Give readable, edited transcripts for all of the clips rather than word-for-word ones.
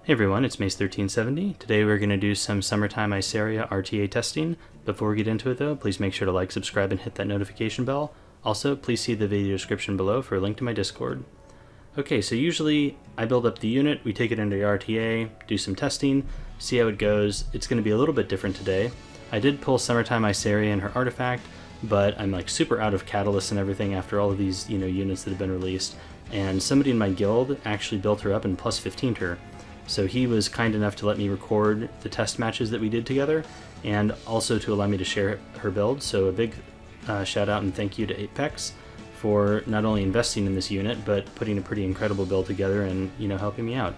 Hey everyone, it's Mace1370. Today we're going to do some summertime Iseria RTA testing. Before we get into it though, please make sure to like, subscribe, and hit that notification bell. Also, please see the video description below for a link to my Discord. Okay, so usually I build up the unit, we take it into the RTA, do some testing, see how it goes. It's going to be a little bit different today. I did pull summertime Iseria and her artifact, but I'm like super out of catalysts and everything after all of these, units that have been released. And somebody in my guild actually built her up and plus 15'd her. So he was kind enough to let me record the test matches that we did together, and also to allow me to share her build. So a big shout out and thank you to Apex for not only investing in this unit, but putting a pretty incredible build together and helping me out.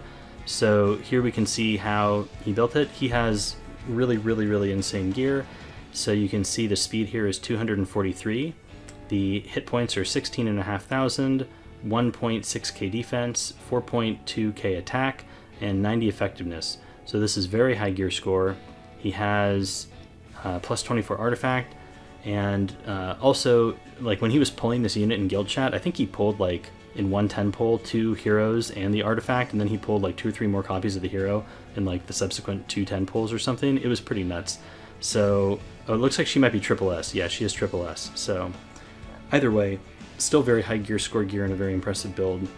So here we can see how he built it. He has really insane gear. So you can see the speed here is 243. The hit points are 16,500, 1.6k defense, 4.2k attack, and 90 effectiveness. So this is very high gear score. He has plus 24 artifact, and also like when he was pulling this unit in guild chat, I think he pulled like in 110 pull 2 heroes and the artifact, and then he pulled like 2 or 3 more copies of the hero in like the subsequent 210 pulls or something. It was pretty nuts. So it looks like she might be triple S. Yeah, she is triple S. So either way, still very high gear score gear and a very impressive build.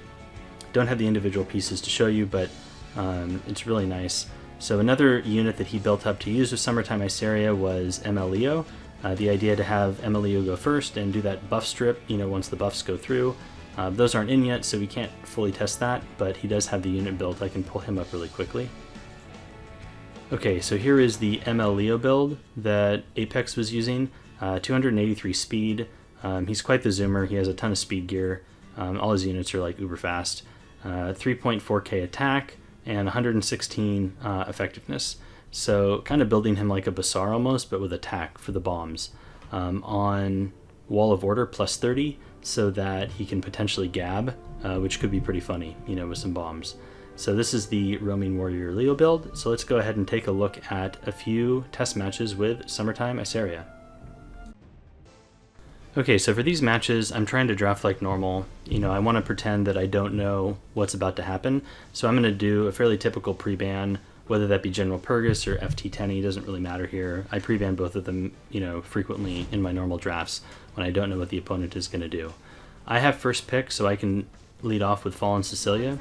Don't have the individual pieces to show you, but it's really nice. So another unit that he built up to use with Summertime Iseria was MLEO. The idea to have MLEO go first and do that buff strip, once the buffs go through. Those aren't in yet, so we can't fully test that, but he does have the unit built. I can pull him up really quickly. Okay, so here is the MLEO build that Apex was using. 283 speed. He's quite the zoomer. He has a ton of speed gear. All his units are like uber fast. 3.4k attack and 116 effectiveness. So kind of building him like a Bassar almost, but with attack for the bombs. On Wall of Order plus 30, so that he can potentially gab, which could be pretty funny, with some bombs. So this is the Roaming Warrior Leo build. So let's go ahead and take a look at a few test matches with Summertime Iseria. Okay, so for these matches, I'm trying to draft like normal. I want to pretend that I don't know what's about to happen. So I'm going to do a fairly typical pre-ban, whether that be General Purgus or FT10E, doesn't really matter here. I pre-ban both of them, frequently in my normal drafts when I don't know what the opponent is going to do. I have first pick, so I can lead off with Fallen Cecilia.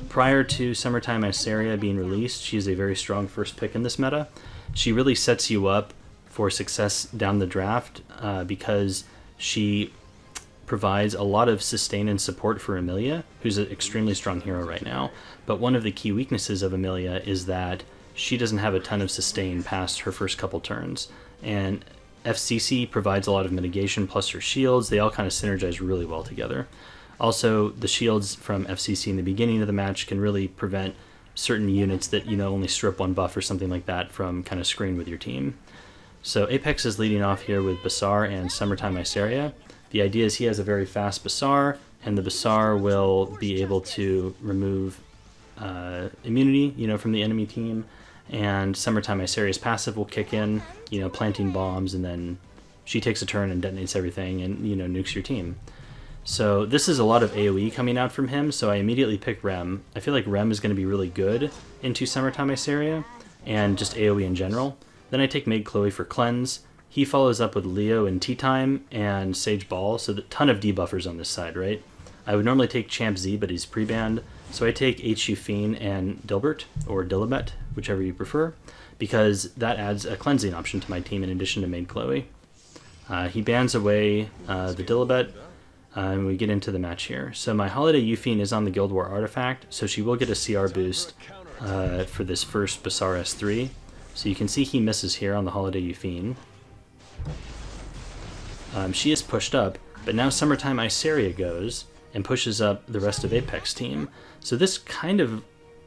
Prior to Summertime Iseria being released, she is a very strong first pick in this meta. She really sets you up for success down the draft because she provides a lot of sustain and support for Emilia, who's an extremely strong hero right now. But one of the key weaknesses of Emilia is that she doesn't have a ton of sustain past her first couple turns. And FCC provides a lot of mitigation plus her shields. They all kind of synergize really well together. Also, the shields from FCC in the beginning of the match can really prevent certain units that, only strip one buff or something like that from kind of screen with your team. So Apex is leading off here with Bassar and Summertime Iseria. The idea is he has a very fast Bassar, and the Bassar will be able to remove immunity, from the enemy team, and Summertime Iseria's passive will kick in, planting bombs, and then she takes a turn and detonates everything and, nukes your team. So this is a lot of AoE coming out from him, so I immediately pick Rem. I feel like Rem is going to be really good into Summertime Iseria, and just AoE in general. Then I take Maid Chloe for Cleanse. He follows up with Leo in Tea Time and Sage Ball, so a ton of debuffers on this side, right? I would normally take Champ Z, but he's pre-banned, so I take HU Fiend and Dilbert, or Dilibet, whichever you prefer, because that adds a cleansing option to my team in addition to Maid Chloe. He bans away the Dilibet, and we get into the match here. So my Holiday Euphine is on the Guild War artifact, so she will get a CR boost for this first Bassar S3. So you can see he misses here on the Holiday Euphine. She is pushed up, but now Summertime Iseria goes and pushes up the rest of Apex team. So this kind of,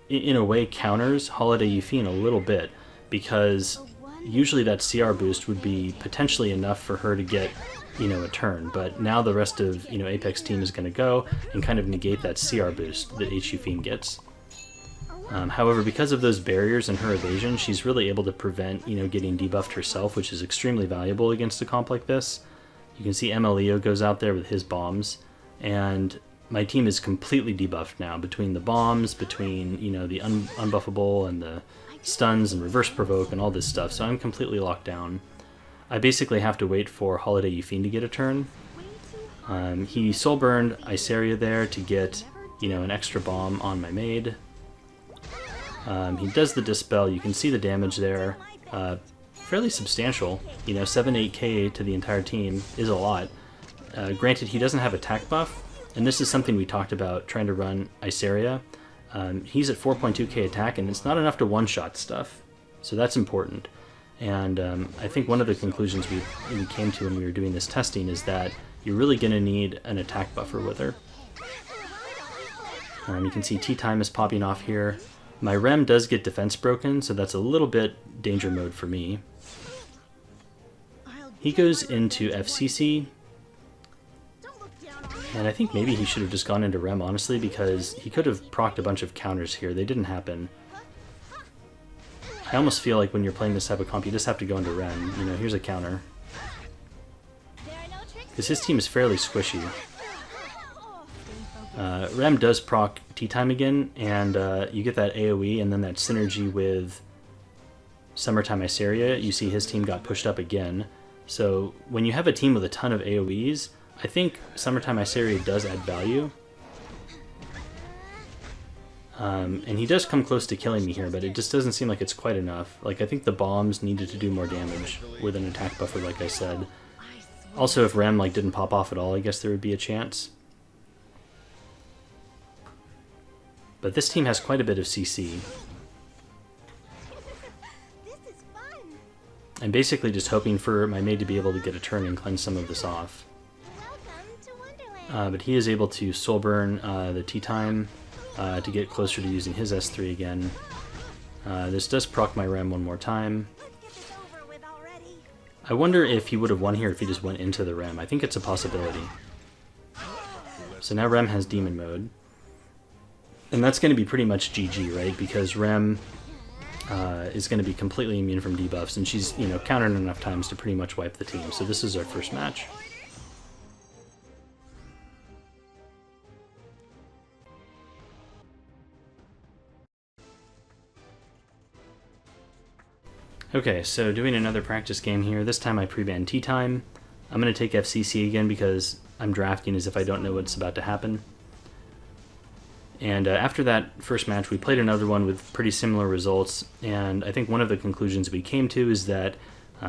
in a way, counters Holiday Euphine a little bit, because usually that CR boost would be potentially enough for her to get, a turn. But now the rest of, Apex team is going to go and kind of negate that CR boost that HU Fiend gets. However, because of those barriers and her evasion, she's really able to prevent, getting debuffed herself, which is extremely valuable against a comp like this. You can see MLEO goes out there with his bombs, and my team is completely debuffed now between the bombs, between, you know, the unbuffable and the stuns and reverse provoke and all this stuff, so I'm completely locked down. I basically have to wait for Holiday Euphine to get a turn. He soul burned Iseria there to get, you know, an extra bomb on my maid. He does the Dispel. You can see the damage there. Fairly substantial. You know, 7-8k to the entire team is a lot. Granted, he doesn't have attack buff, and this is something we talked about trying to run Iseria. He's at 4.2k attack, and it's not enough to one-shot stuff, so that's important. And I think one of the conclusions we came to when we were doing this testing is that you're really going to need an attack buffer with her. You can see tea time is popping off here. My Rem does get defense broken, so that's a little bit danger mode for me. He goes into FCC, and I think maybe he should have just gone into Rem, honestly, because he could have procced a bunch of counters here. They didn't happen. I almost feel like when you're playing this type of comp, you just have to go into Rem. You know, here's a counter. Because his team is fairly squishy. Rem does proc tea time again, and you get that AoE and then that synergy with Summertime Iseria. You see his team got pushed up again. So when you have a team with a ton of AoEs, I think Summertime Iseria does add value. And he does come close to killing me here, but it just doesn't seem like it's quite enough. Like, I think the bombs needed to do more damage with an attack buffer, like I said. Also, if Rem like didn't pop off at all, I guess there would be a chance. But this team has quite a bit of CC. I'm basically just hoping for my maid to be able to get a turn and cleanse some of this off. But he is able to soul burn the tea time to get closer to using his S3 again. This does proc my Rem one more time. I wonder if he would have won here if he just went into the Rem. I think it's a possibility. So now Rem has Demon Mode. And that's going to be pretty much GG, right? Because Rem is going to be completely immune from debuffs, and she's, you know, countered enough times to pretty much wipe the team. So this is our first match. Okay, so doing another practice game here. This time I pre-ban tea time. I'm going to take FCC again because I'm drafting as if I don't know what's about to happen. And after that first match, we played another one with pretty similar results, and I think one of the conclusions we came to is that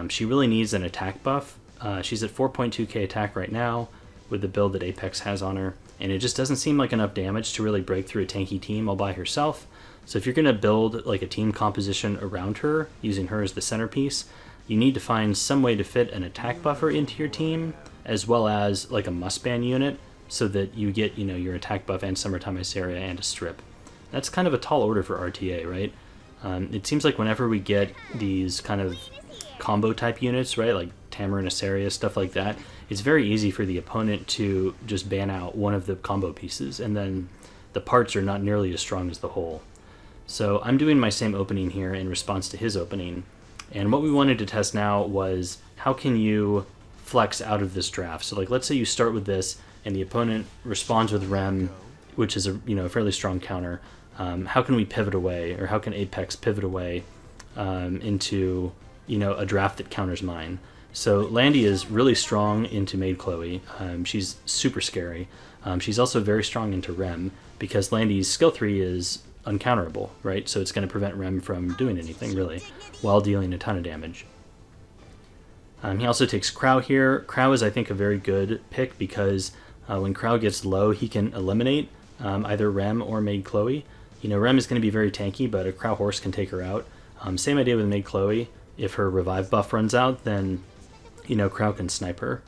she really needs an attack buff. She's at 4.2k attack right now with the build that Apex has on her, and it just doesn't seem like enough damage to really break through a tanky team all by herself. So if you're going to build like a team composition around her, using her as the centerpiece, you need to find some way to fit an attack buffer into your team, as well as like a must-ban unit, so that you get, you know, your attack buff and Summertime Iseria and a strip. That's kind of a tall order for RTA, right? It seems like whenever we get these kind of combo type units, right, like Tamara and Iseria, stuff like that, it's very easy for the opponent to just ban out one of the combo pieces, and then the parts are not nearly as strong as the whole. So I'm doing my same opening here in response to his opening, and what we wanted to test now was how can you flex out of this draft. So like, let's say you start with this and the opponent responds with Rem, which is a, you know, a fairly strong counter. How can we pivot away, or how can Apex pivot away into, you know, a draft that counters mine? So Landy is really strong into Maid Chloe. She's super scary. She's also very strong into Rem because Landy's skill 3 is uncounterable, right? So it's going to prevent Rem from doing anything really, while dealing a ton of damage. He also takes Crow here. Crow is, I think, a very good pick because when Crow gets low, he can eliminate either Rem or Maid Chloe. You know, Rem is going to be very tanky, but a Crow Horse can take her out. Same idea with Maid Chloe. If her revive buff runs out, then, you know, Crow can snipe her.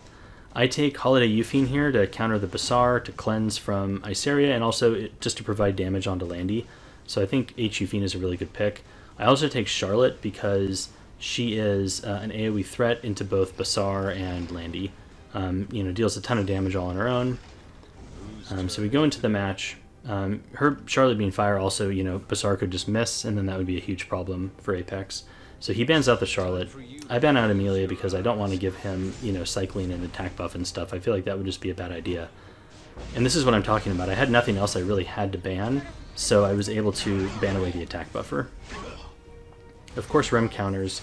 I take Holiday Euphine here to counter the Basar, to cleanse from Iseria, and also just to provide damage onto Landy. So I think H. Euphine is a really good pick. I also take Charlotte because she is an AoE threat into both Basar and Landy. You know, deals a ton of damage all on her own. So we go into the match. Her Charlotte being fire also, you know, Basar could just miss, and then that would be a huge problem for Apex. So he bans out the Charlotte. I ban out Amelia because I don't want to give him, you know, cycling and attack buff and stuff. I feel like that would just be a bad idea. And this is what I'm talking about. I had nothing else I really had to ban, so I was able to ban away the attack buffer. Of course, rem counters.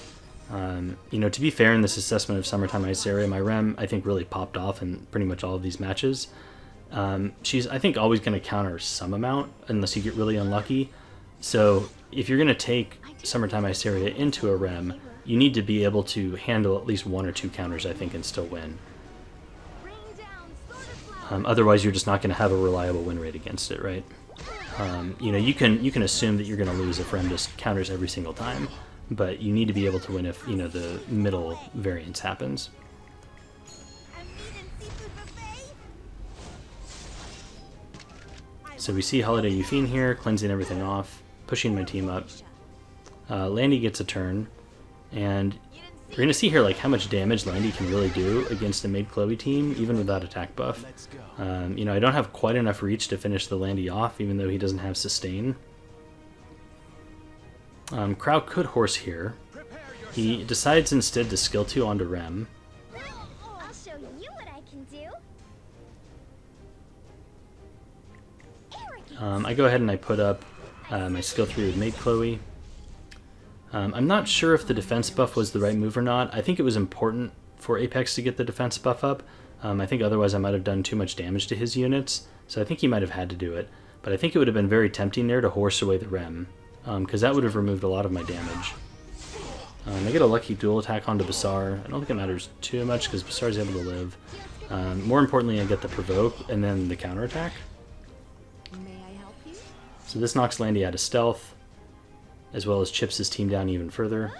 You know, to be fair in this assessment of Summertime Iseria, my rem, I think, really popped off in pretty much all of these matches. She's, I think, always going to counter some amount, unless you get really unlucky. So if you're going to take Summertime Iseria into a rem, you need to be able to handle at least 1 or 2 counters, I think, and still win. Otherwise, you're just not going to have a reliable win rate against it, right? You know, you can assume that you're going to lose if rem just counters every single time, but you need to be able to win if, you know, the middle variance happens. So we see Holiday Euphine here, cleansing everything off, pushing my team up. Landy gets a turn, and we're going to see here like how much damage Landy can really do against a mid Chloe team, even without attack buff. You know, I don't have quite enough reach to finish the Landy off, even though he doesn't have sustain. Crow could horse here. He decides instead to skill 2 onto Rem. I'll show you what I can do. I go ahead and I put up my skill 3 with Maid Chloe. I'm not sure if the defense buff was the right move or not. I think it was important for Apex to get the defense buff up. I think otherwise I might have done too much damage to his units, so I think he might have had to do it. But I think it would have been very tempting there to horse away the Rem, because that would have removed a lot of my damage. I get a lucky dual attack onto Basar. I don't think it matters too much because Basar is able to live. More importantly, I get the provoke and then the counterattack. So this knocks Landy out of stealth, as well as chips his team down even further.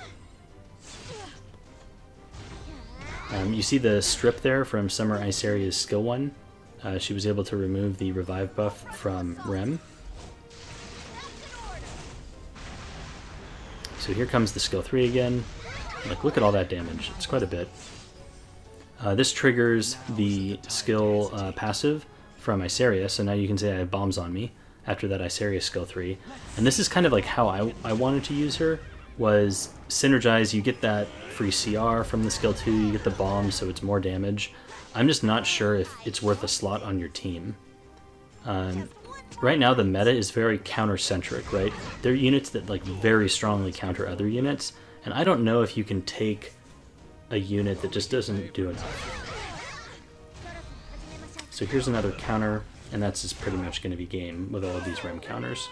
You see the strip there from Summer Iseria's skill 1. She was able to remove the revive buff from Rem. So here comes the skill 3 again. Like, look at all that damage. It's quite a bit. This triggers the skill passive from Iseria, so now you can say I have bombs on me after that Iseria skill 3. And this is kind of like how I wanted to use her, was synergize. You get that free CR from the skill 2, you get the bomb, so it's more damage. I'm just not sure if it's worth a slot on your team. Right now the meta is very counter-centric, right? There are units that like very strongly counter other units, and I don't know if you can take a unit that just doesn't do enough. So here's another counter, and that's just pretty much going to be game with all of these Rem counters.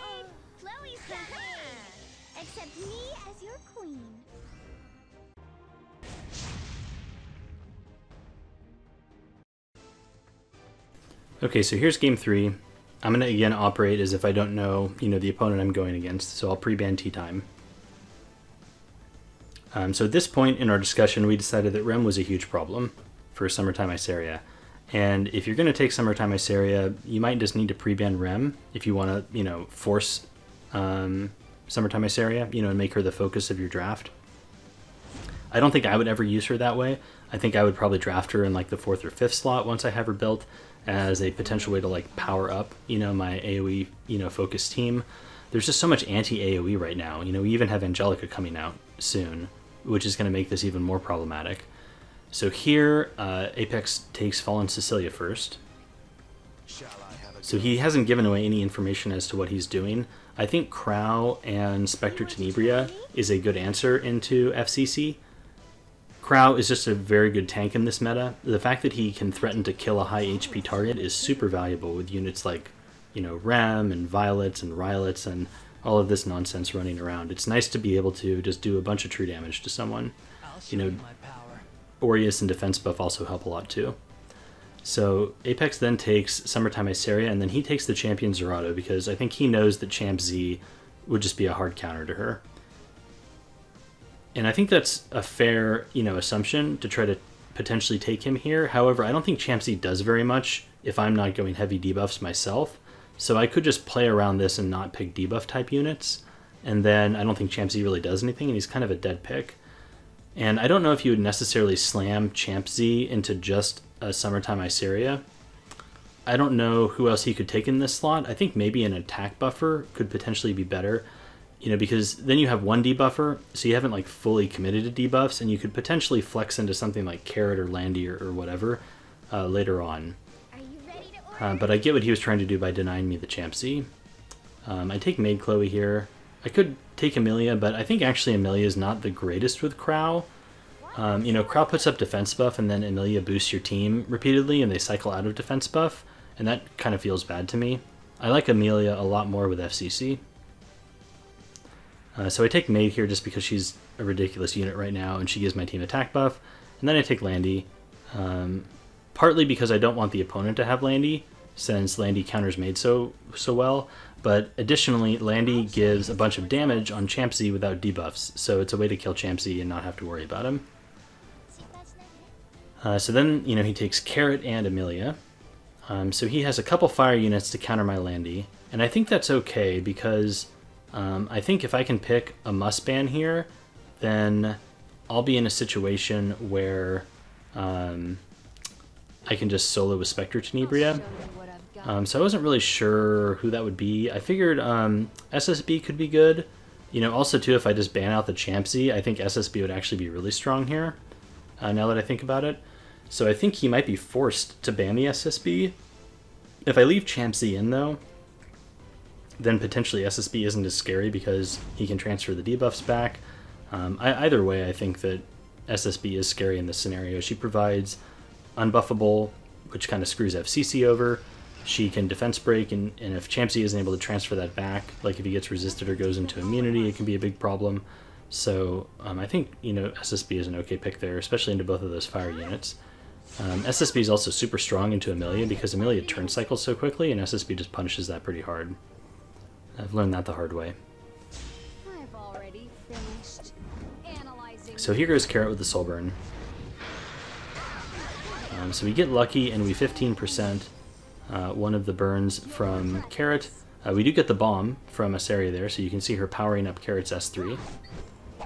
Chloe's the hand. Accept me as your queen. Okay, so here's game 3. I'm going to again operate as if I don't know, the opponent I'm going against, so I'll pre-ban tea time. So at this point in our discussion, we decided that Rem was a huge problem for Summertime Iseria. And if you're going to take Summertime Iseria, you might just need to pre-ban Rem if you want to, force Summertime Iseria, and make her the focus of your draft. I don't think I would ever use her that way. I think I would probably draft her in like the 4th or 5th slot once I have her built, as a potential way to like power up, my AoE, focused team. There's just so much anti-AoE right now. We even have Angelica coming out soon, which is going to make this even more problematic. So here, Apex takes Fallen Cecilia first. So he hasn't given away any information as to what he's doing. I think Crow and Spectre Tenebria is a good answer into FCC. Crow is just a very good tank in this meta. The fact that he can threaten to kill a high HP target is super valuable with units like, Rem and Violets and Rylets and all of this nonsense running around. It's nice to be able to just do a bunch of true damage to someone. Aureus and defense buff also help a lot too. So Apex then takes Summertime Iseria, and then he takes the champion Zerato because I think he knows that Champ Z would just be a hard counter to her. And I think that's a fair, assumption to try to potentially take him here. However, I don't think Champ Z does very much if I'm not going heavy debuffs myself. So I could just play around this and not pick debuff type units. And then I don't think Champ Z really does anything, and he's kind of a dead pick. And I don't know if you would necessarily slam Champ Z into just a Summertime Iseria. I don't know who else he could take in this slot. I think maybe an attack buffer could potentially be better. Because then you have one debuffer, so you haven't like fully committed to debuffs, and you could potentially flex into something like Carrot or Landy or whatever later on. Are you ready to But I get what he was trying to do by denying me the Champsy. I take Maid Chloe here. I could take Amelia, but I think actually Amelia is not the greatest with Crow. You know, Crow puts up defense buff, and then Amelia boosts your team repeatedly, and they cycle out of defense buff, and that kind of feels bad to me. I like Amelia a lot more with FCC. So I take Maid here just because she's a ridiculous unit right now, and she gives my team attack buff. And then I take Landy, partly because I don't want the opponent to have Landy, since Landy counters Maid so well. But additionally, Landy gives a bunch of damage on Champsy without debuffs, so it's a way to kill Champsy and not have to worry about him. So then, you know, he takes Carrot and Amelia. So he has a couple fire units to counter my Landy, and I think that's okay because I think if I can pick a must ban here, then I'll be in a situation where I can just solo with Spectre Tenebria. So I wasn't really sure who that would be. I figured SSB could be good. You know, also too, if I just ban out the Champsy, I think SSB would actually be really strong here, now that I think about it. So I think he might be forced to ban the SSB. If I leave Champsy in though, then potentially SSB isn't as scary because he can transfer the debuffs back. Either way, I think that SSB is scary in this scenario. She provides unbuffable, which kind of screws FCC over. She can defense break, and if Champsy isn't able to transfer that back, like if he gets resisted or goes into immunity, it can be a big problem. So I think, you know, SSB is an okay pick there, especially into both of those fire units. SSB is also super strong into Amelia because Amelia turn cycles so quickly, and SSB just punishes that pretty hard. I've learned that the hard way. I've already finished analyzing. So here goes Carrot with the Soul Burn. So we get lucky and we 15% one of the burns from Carrot. We do get the bomb from Iseria there, so you can see her powering up Carrot's S3.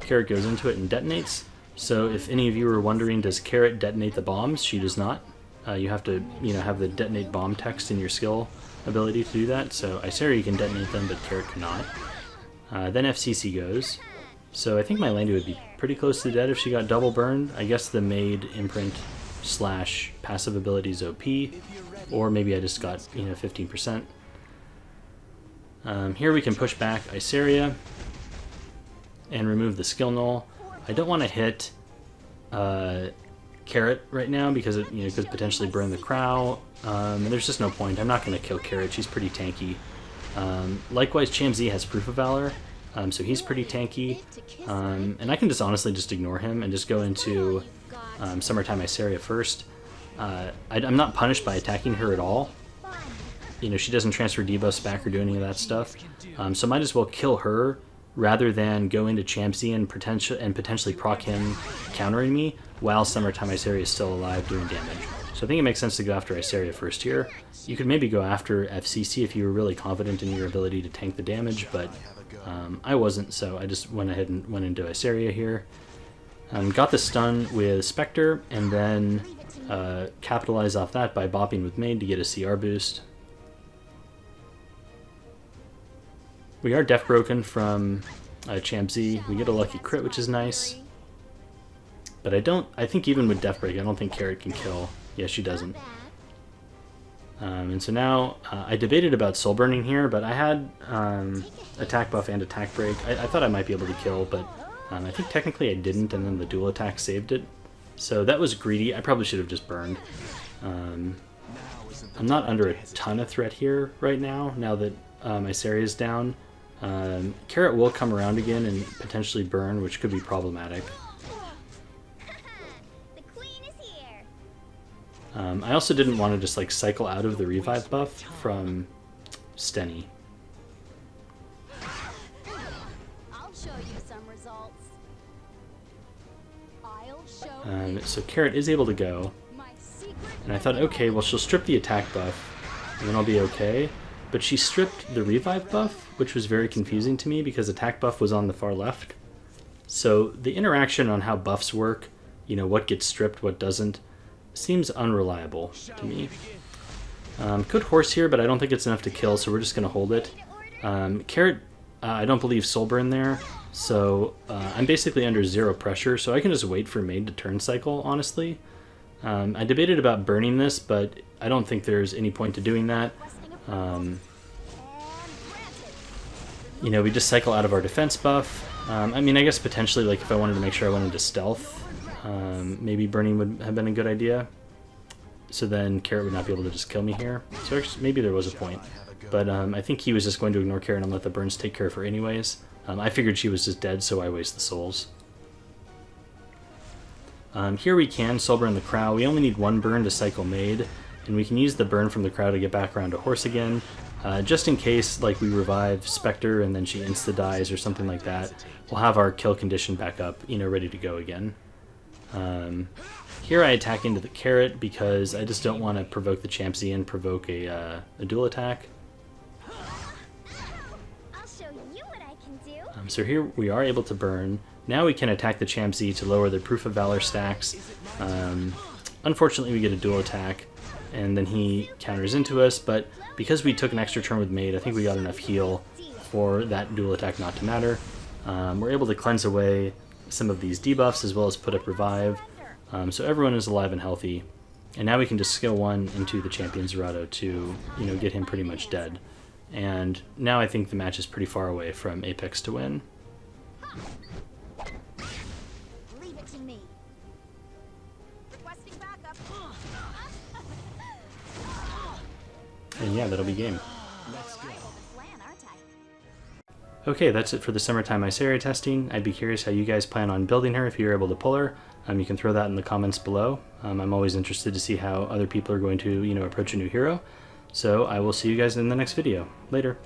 Carrot goes into it and detonates. So if any of you are wondering, does Carrot detonate the bombs? She does not. You have to, you know, have the detonate bomb text in your skill ability to do that. So Iseria can detonate them, but Carrot cannot. Then FCC goes. So I think my Landy would be pretty close to dead if she got double burned. I guess the Maid imprint / passive ability is OP, or maybe I just got, you know, 15%. Here we can push back Iseria and remove the skill null. I don't want to hit Carrot right now because it, you know, could potentially burn the Crow. There's just no point. I'm not going to kill Carrot. She's pretty tanky. Likewise, Champsy has Proof of Valor, so he's pretty tanky. And I can just honestly just ignore him and just go into Summertime Iseria first. I'm not punished by attacking her at all. You know, she doesn't transfer debuffs back or do any of that stuff. So might as well kill her rather than go into Champsy and potentially proc him countering me while Summertime Iseria is still alive doing damage. So I think it makes sense to go after Iseria first here. You could maybe go after FCC if you were really confident in your ability to tank the damage, but I wasn't, so I just went ahead and went into Iseria here. Got the stun with Spectre, and then capitalize off that by bopping with Maid to get a CR boost. We are Death Broken from Champsy. We get a lucky crit, which is nice. But I think even with Death Break, I don't think Carrot can kill. Yeah, she doesn't. And so now, I debated about Soul Burning here, but I had attack buff and attack break. I thought I might be able to kill, but I think technically I didn't, and then the dual attack saved it. So that was greedy. I probably should have just burned. I'm not under a ton of threat here right now that Iseria is down. Carrot will come around again and potentially burn, which could be problematic. The queen is here. I also didn't want to just like cycle out of the revive buff from Stenny. I'll show you some results. I'll show So Carrot is able to go, my secret. and I thought, okay, well she'll strip the attack buff, and then I'll be okay. But she stripped the revive buff, which was very confusing to me because attack buff was on the far left. So the interaction on how buffs work, you know, what gets stripped, what doesn't, seems unreliable to me. Could horse here, but I don't think it's enough to kill, so we're just going to hold it. Carrot, I don't believe Soul Burn there, so I'm basically under 0 pressure, so I can just wait for Maid to turn cycle, honestly. I debated about burning this, but I don't think there's any point to doing that. You know, we just cycle out of our defense buff. I mean, I guess potentially, like, if I wanted to make sure I went into stealth, maybe burning would have been a good idea. So then Carrot would not be able to just kill me here. So actually, maybe there was a point. But I think he was just going to ignore Carrot and let the burns take care of her anyways. I figured she was just dead, so I waste the souls. Here we can soul burn the Crow. We only need one burn to cycle Maid, and we can use the burn from the Crow to get back around to Horse again. Just in case, like, we revive Spectre and then she insta-dies or something like that, we'll have our kill condition back up, you know, ready to go again. Here I attack into the Carrot because I just don't want to provoke the Champ Z and provoke a dual attack. I'll show you what I can do. So here we are able to burn. Now we can attack the Champ Z to lower their Proof of Valor stacks. Unfortunately, we get a dual attack, and then he counters into us, but because we took an extra turn with Maid, I think we got enough heal for that dual attack not to matter. We're able to cleanse away some of these debuffs as well as put up Revive, so everyone is alive and healthy. And now we can just skill 1 into the Champion Zerato to, you know, get him pretty much dead. And now I think the match is pretty far away from Apex to win. Leave it to me. Requesting backup. And yeah, that'll be game. Let's go. Plan, aren't I? Okay, that's it for the summertime Iseria testing. I'd be curious how you guys plan on building her if you're able to pull her. You can throw that in the comments below. I'm always interested to see how other people are going to, you know, approach a new hero. So I will see you guys in the next video. Later.